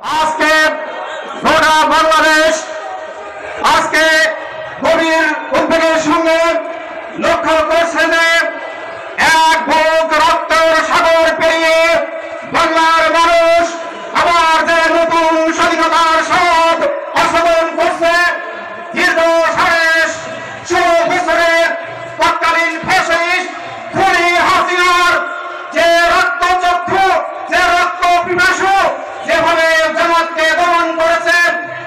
আজকে গোটা বাংলাদেশ আজকে গভীর উদ্বেগের সঙ্গে লক্ষ্য করছে যে এক বুক রক্তের সাগর পেরিয়ে বাংলার মানুষ আবার যে নতুন স্বাধীনতার স্বাদ আস্বাদন করছে। দীর্ঘ 16 বছরের তৎকালীন ফ্যাসিস্ট খুনি হাসিনার যে রক্তচক্ষু, যে রক্ত পিপাসু যেভাবে জামাতকে দমন করেছে,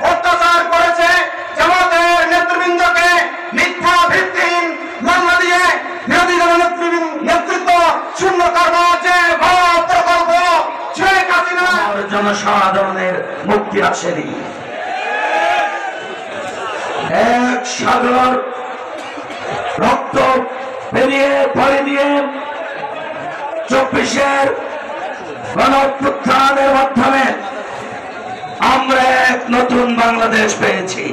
অত্যাচার করেছে, জামাতের নেতৃবৃন্দকে মিথ্যা ভিত্তিহীন মামলা দিয়ে বিরোধী দলের নেতৃত্ব শূন্য করবার যে ভাব প্রকল্প শেখ হাসিনা জনসাধারণের মুক্তি আসেনি। এক সাগর রক্ত পেরিয়ে পরে দিয়ে 24-এর গণঅভ্যুত্থানের মাধ্যমে আমরা এক নতুন বাংলাদেশ পেয়েছি।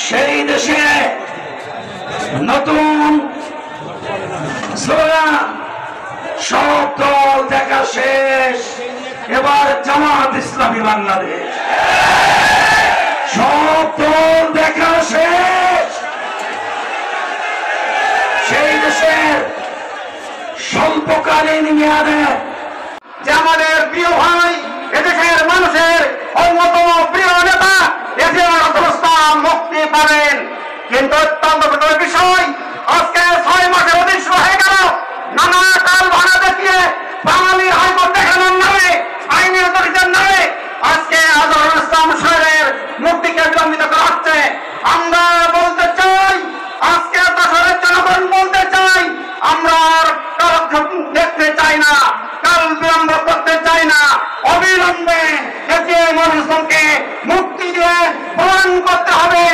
সেই দেশে নতুন স্লোগান, সব দল দেখা শেষ, এবার জামাত ইসলামী বাংলাদেশ। সব দল দেখা শেষ। সেই দেশের স্বল্পকালীন মেয়াদে যে আমাদের প্রিয় ভাই, এদেশের মানুষের অন্যতম প্রিয় নেতা এজিআর রুস্তম মুক্তি পাবেন। কিন্তু অত্যন্ত দুঃখের বিষয়, আজকে 6 মাসের অধিক হয়ে গেল নানা কাল ভাড়া দেখিয়ে বাঙালি হাইকোর্ট দেখানোর নামে, আইনের দরিদ্রের নামে আজকে এজিআর রুস্তম সাহেবের মুক্তিকে বিলম্বিত করা হচ্ছে। আমরা বলতে চাই, আজকে দেশের জনগণ বলতে চাই, আমরা আর কালক্ষেপ দেখতে চাই না, কাল বিলম্ব করতে চাই না। অবিলম্বে এজিআর রুস্তমকে মুক্তি দিয়ে প্রমাণ করতে হবে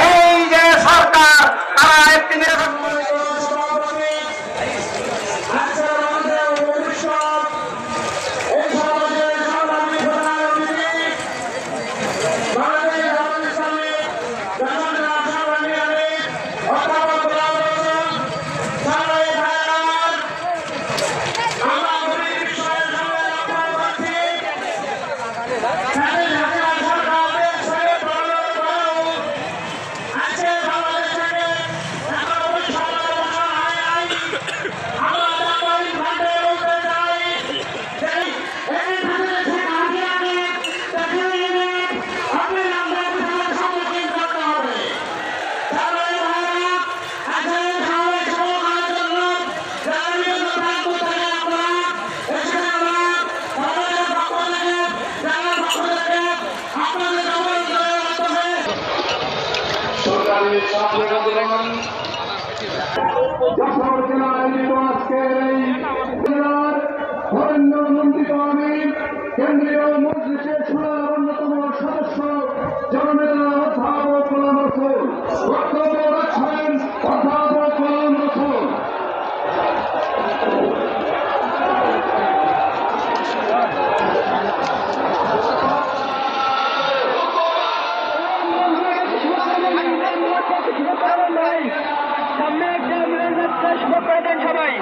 এই যে সরকার তারা একটি যশোর জেলায় আয়োজিত আজকের এই জেলার ধরেন্দ্রমন্ডিত আমির কেন্দ্রীয় মজলিসের সুরার অন্যতম সদস্য জননেতা অধ্যাপক গোলাম রসুল বক্তব্য রাখছেন। অধ্যাপক গোলাম রসুল। সবাই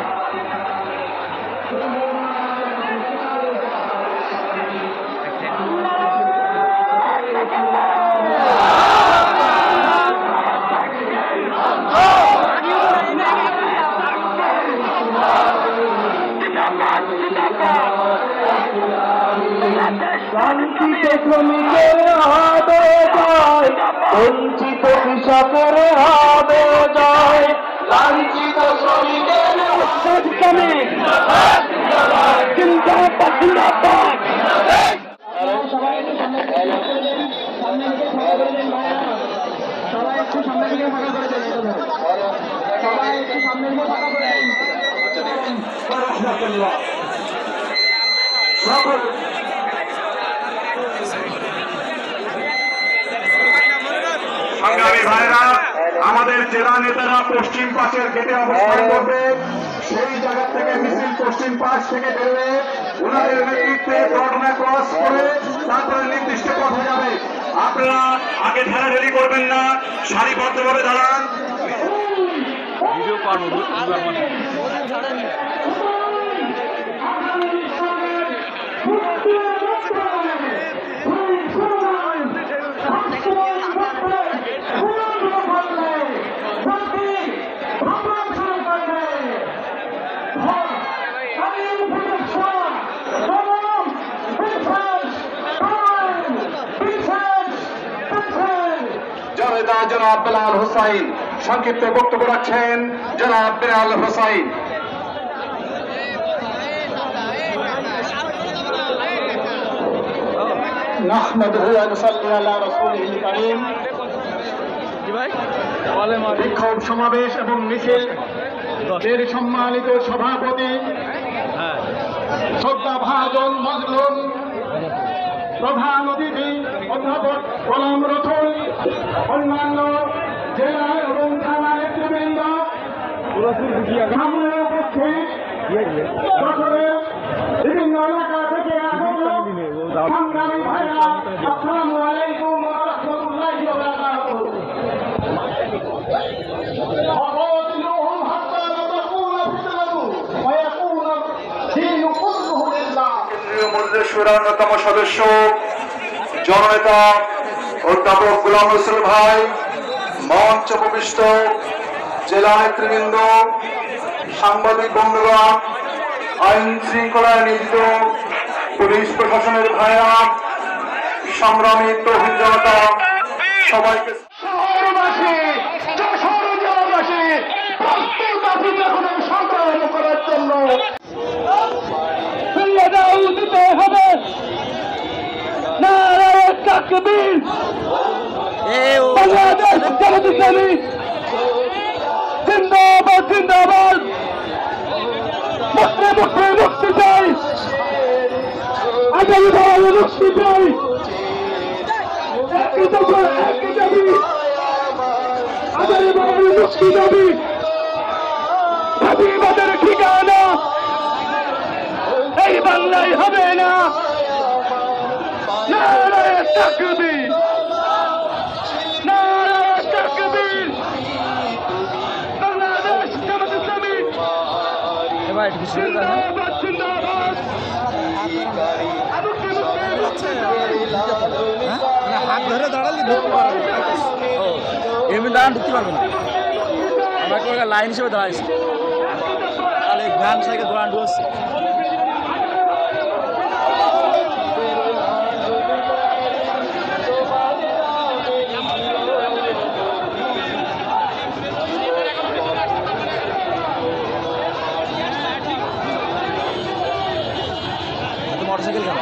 লাঞ্ছিত শ্রমিকের হবে জয়, বঞ্চিত কৃষকের হবে জয়। লাঞ্ছিত শ্রমিকের শ্রমিক জিন্দাবাদ জিন্দাবাদ। সবাই একটু সামনে সবাই একটু সামনে দিকে ফাঁকা করে দেন, সবাই একটু সামনে দিকে ফাঁকা করে দেন। সংগ্রামী ভাইরা, আমাদের জেলা নেতারা পশ্চিম পাশের গেটে অবস্থান করবে। সেই জায়গা থেকে মিছিল পশ্চিম পাশ থেকে বেরোবে, ওনাদের নেতৃত্বে ঘটনা ক্রস করে তারপরে নির্দিষ্ট পথে যাবে। আপনারা আগে ঠেলাঠেলি করবেন না, সারিবদ্ধভাবে দাঁড়ান। ভিডিও জনাব বেলাল হোসাইন। সংক্ষিপ্ত বক্তব্য রাখছেন জনাব বেলাল হোসাইন। বিক্ষোভ সমাবেশ এবং মিছিল এর সম্মানিত সভাপতি শ্রদ্ধাভাজন মজলুম প্রধান অতিথি অধ্যাপক গোলাম রসুল, অন্যান্য জেলা এবং থানা নেতৃবৃন্দ, গ্রামে উপস্থিত যশোরের বিভিন্ন এলাকা থেকে আগত সংগ্রামী ভাইরা, আসসালামু আলাইকুম ওয়া রাহমাতুল্লাহি ওয়া বারাকাতুহু। وقاتلوهم حتى لا تكون فتنة ويكون الدين كله لله। কেন্দ্রীয় মজলিসের অন্যতম সদস্য জননেতা অধ্যাপক গোলাম রসুল ভাই, মঞ্চ উপবিষ্ট জেলা নেতৃবৃন্দ, সাংবাদিক বন্ধুগণ, আইন শৃঙ্খলায় নিয়োজিত পুলিশ প্রশাসনের ভাইরা, সংগ্রামী তৌহিদ জনতা, সবাইকে শহরবাসী, যশোর জেলাবাসী প্রস্তুত আছেন এখন সংগ্রাম করার জন্য। দিতে হবে নারায়ে তাকবীর, বাংলাদেশ জামাত ইসলামী জিন্দাবাদ জিন্দাবাদ। মুক্তি মুক্তি মুক্তি চাই, আগামী ভাবে মুক্তি চাই। একই দফা একই দাবি, আগামী ভাবে মুক্তি দাবি। ফাঁসিবাদের ঠিকানা এই বাংলায় হবে না। নারায়ে তাকবীর, নারায়ে তাকবীর। বাংলাদেশ জামাত ইসলামী জিন্দাবাদ জিন্দাবাদ। হাত ধরে দাঁড়ালে ঢুকতে পারবে না, এমনি দাঁড়ান ঢুকতে পারবে না। আমাকে লাইন হিসেবে দাঁড়াইছে, তাহলে ভ্যান সাইকেল দৌড়ান ঢুকছে। মোটরসাইকেল কেন